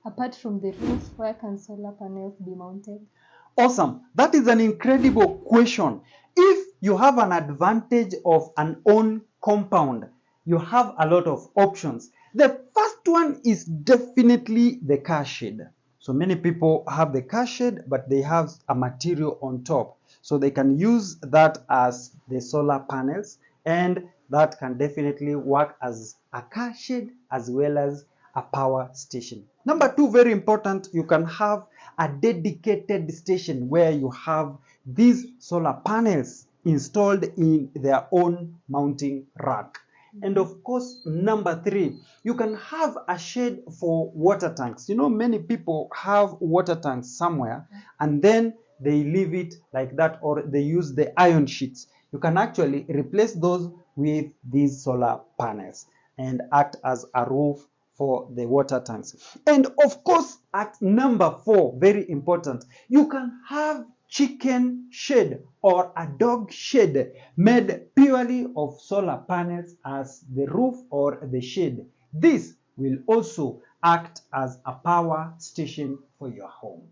Apart from the roof, where can solar panels be mounted? Awesome. That is an incredible question. If you have an advantage of an own compound, you have a lot of options. The first one is definitely the car shed. So many people have the car shed, but they have a material on top. So they can use that as the solar panels, and that can definitely work as a car shed as well as a power station. Number two, very important, you can have a dedicated station where you have these solar panels installed in their own mounting rack. And of course, number three, you can have a shed for water tanks. You know, many people have water tanks somewhere and then they leave it like that, or they use the iron sheets. You can actually replace those with these solar panels and act as a roof for the water tanks. And of course, at number four, very important, you can have chicken shed or a dog shed made purely of solar panels as the roof or the shade. This will also act as a power station for your home.